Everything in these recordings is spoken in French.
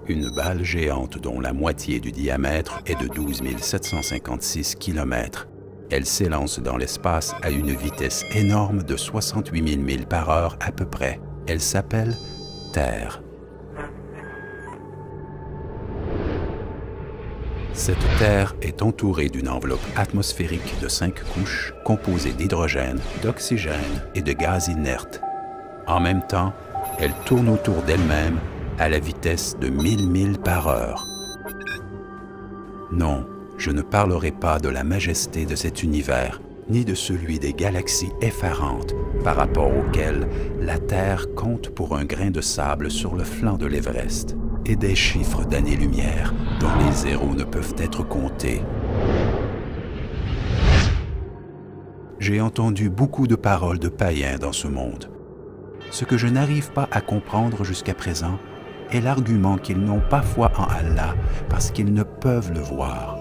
Une balle géante dont la moitié du diamètre est de 12 756 km. Elle s'élance dans l'espace à une vitesse énorme de 68 000 milles par heure à peu près. Elle s'appelle Terre. Cette Terre est entourée d'une enveloppe atmosphérique de 5 couches composée d'hydrogène, d'oxygène et de gaz inerte. En même temps, elle tourne autour d'elle-même à la vitesse de 1000 milles par heure. Non, je ne parlerai pas de la majesté de cet univers, ni de celui des galaxies effarantes par rapport auxquelles la Terre compte pour un grain de sable sur le flanc de l'Everest, et des chiffres d'années-lumière dont les zéros ne peuvent être comptés. J'ai entendu beaucoup de paroles de païens dans ce monde. Ce que je n'arrive pas à comprendre jusqu'à présent est l'argument qu'ils n'ont pas foi en Allah parce qu'ils ne peuvent le voir.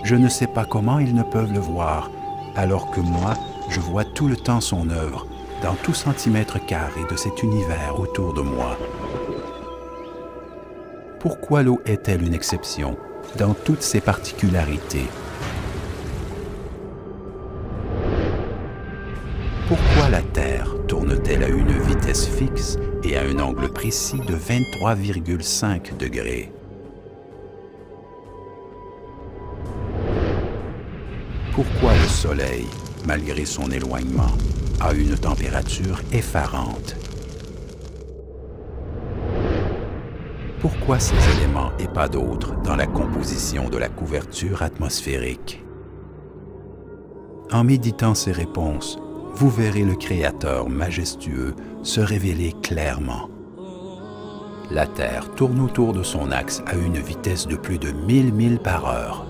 Je ne sais pas comment ils ne peuvent le voir, alors que moi, je vois tout le temps son œuvre, dans tout centimètre carré de cet univers autour de moi. Pourquoi l'eau est-elle une exception dans toutes ses particularités? Pourquoi la Terre tourne-t-elle à une vitesse fixe et à un angle précis de 23,5 degrés? Pourquoi le Soleil, malgré son éloignement, a une température effarante? Pourquoi ces éléments et pas d'autres dans la composition de la couverture atmosphérique? En méditant ces réponses, vous verrez le Créateur majestueux se révéler clairement. La Terre tourne autour de son axe à une vitesse de plus de 1000 milles par heure.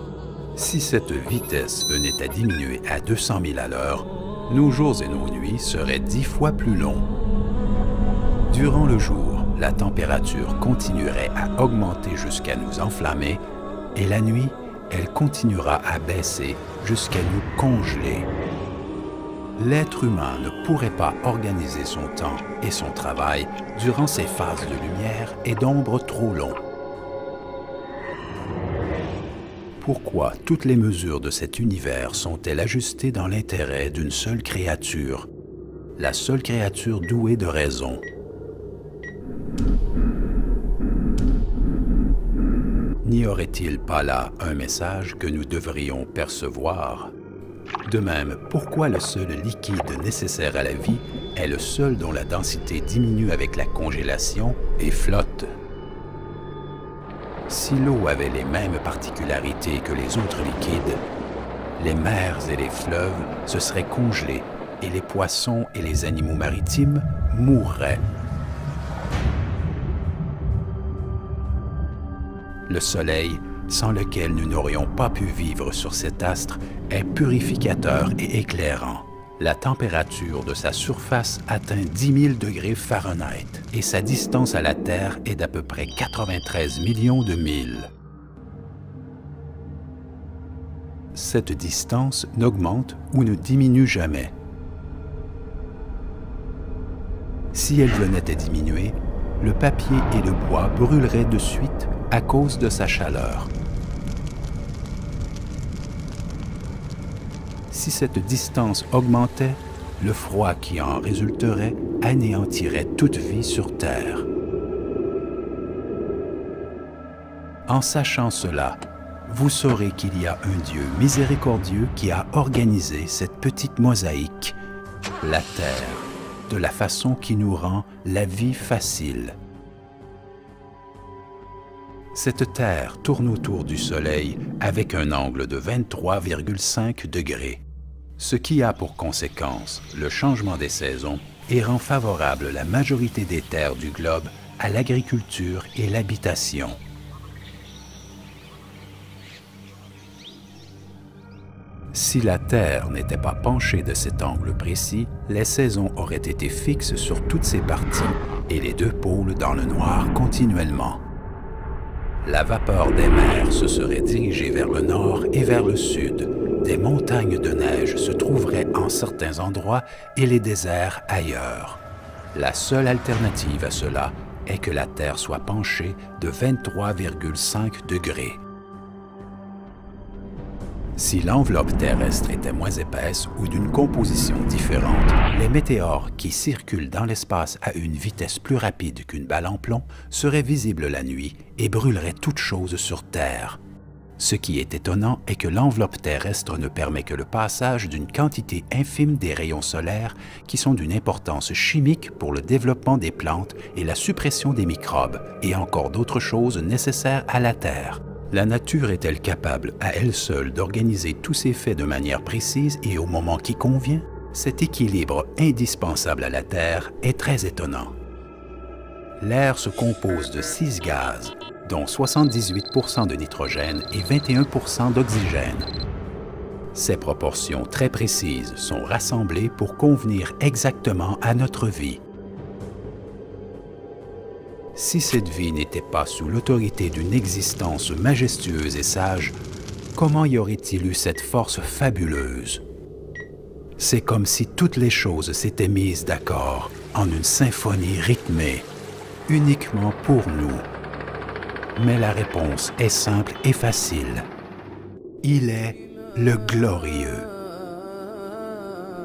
Si cette vitesse venait à diminuer à 200 000 à l'heure, nos jours et nos nuits seraient 10 fois plus longs. Durant le jour, la température continuerait à augmenter jusqu'à nous enflammer, et la nuit, elle continuera à baisser jusqu'à nous congeler. L'être humain ne pourrait pas organiser son temps et son travail durant ces phases de lumière et d'ombre trop longs. Pourquoi toutes les mesures de cet univers sont-elles ajustées dans l'intérêt d'une seule créature, la seule créature douée de raison? N'y aurait-il pas là un message que nous devrions percevoir? De même, pourquoi le seul liquide nécessaire à la vie est le seul dont la densité diminue avec la congélation et flotte? Si l'eau avait les mêmes particularités que les autres liquides, les mers et les fleuves se seraient congelés et les poissons et les animaux maritimes mourraient. Le Soleil, sans lequel nous n'aurions pas pu vivre sur cet astre, est purificateur et éclairant. La température de sa surface atteint 10 000 degrés Fahrenheit et sa distance à la Terre est d'à peu près 93 millions de milles. Cette distance n'augmente ou ne diminue jamais. Si elle venait à diminuer, le papier et le bois brûleraient de suite à cause de sa chaleur. Si cette distance augmentait, le froid qui en résulterait anéantirait toute vie sur Terre. En sachant cela, vous saurez qu'il y a un Dieu miséricordieux qui a organisé cette petite mosaïque, la Terre, de la façon qui nous rend la vie facile. Cette Terre tourne autour du Soleil avec un angle de 23,5 degrés, ce qui a pour conséquence le changement des saisons et rend favorable la majorité des terres du globe à l'agriculture et l'habitation. Si la Terre n'était pas penchée de cet angle précis, les saisons auraient été fixes sur toutes ses parties et les deux pôles dans le noir continuellement. La vapeur des mers se serait dirigée vers le nord et vers le sud. Des montagnes de neige se trouveraient en certains endroits et les déserts ailleurs. La seule alternative à cela est que la Terre soit penchée de 23,5 degrés. Si l'enveloppe terrestre était moins épaisse ou d'une composition différente, les météores qui circulent dans l'espace à une vitesse plus rapide qu'une balle en plomb seraient visibles la nuit et brûleraient toute chose sur Terre. Ce qui est étonnant est que l'enveloppe terrestre ne permet que le passage d'une quantité infime des rayons solaires qui sont d'une importance chimique pour le développement des plantes et la suppression des microbes, et encore d'autres choses nécessaires à la Terre. La nature est-elle capable à elle seule d'organiser tous ces faits de manière précise et au moment qui convient? Cet équilibre indispensable à la Terre est très étonnant. L'air se compose de 6 gaz, dont 78% de nitrogène et 21% d'oxygène. Ces proportions très précises sont rassemblées pour convenir exactement à notre vie. Si cette vie n'était pas sous l'autorité d'une existence majestueuse et sage, comment y aurait-il eu cette force fabuleuse? C'est comme si toutes les choses s'étaient mises d'accord en une symphonie rythmée, uniquement pour nous. Mais la réponse est simple et facile. Il est le glorieux.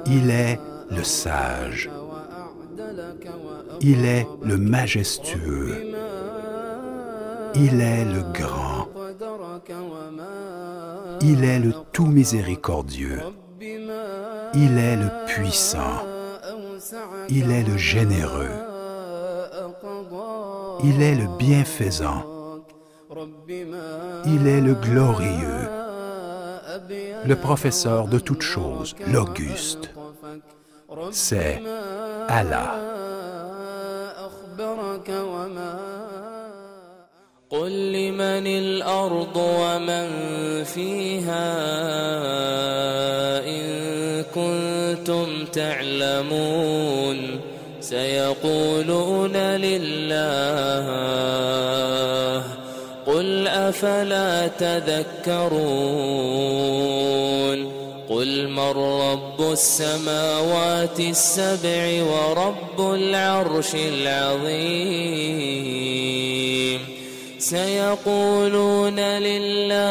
Il est le sage. Il est le majestueux. Il est le grand. Il est le tout miséricordieux. Il est le puissant. Il est le généreux. Il est le bienfaisant. Il est le glorieux. Le professeur de toutes choses, l'Auguste. C'est Allah. قل لمن الأرض ومن فيها إن كنتم تعلمون سيقولون لله قل أفلا تذكرون قل من رب السماوات السبع ورب العرش العظيم سيقولون لله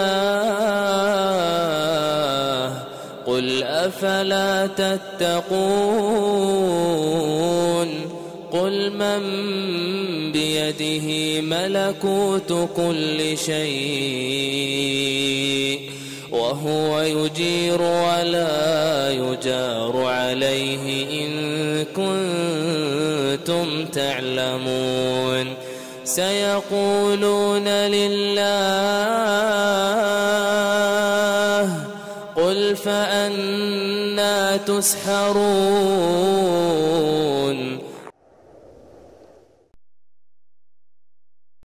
قل أفلا تتقون قل من بيده ملكوت كل شيء وهو يجير ولا يجار عليه إن كنتم تعلمون سيقولون لله قل فأنى تسحرون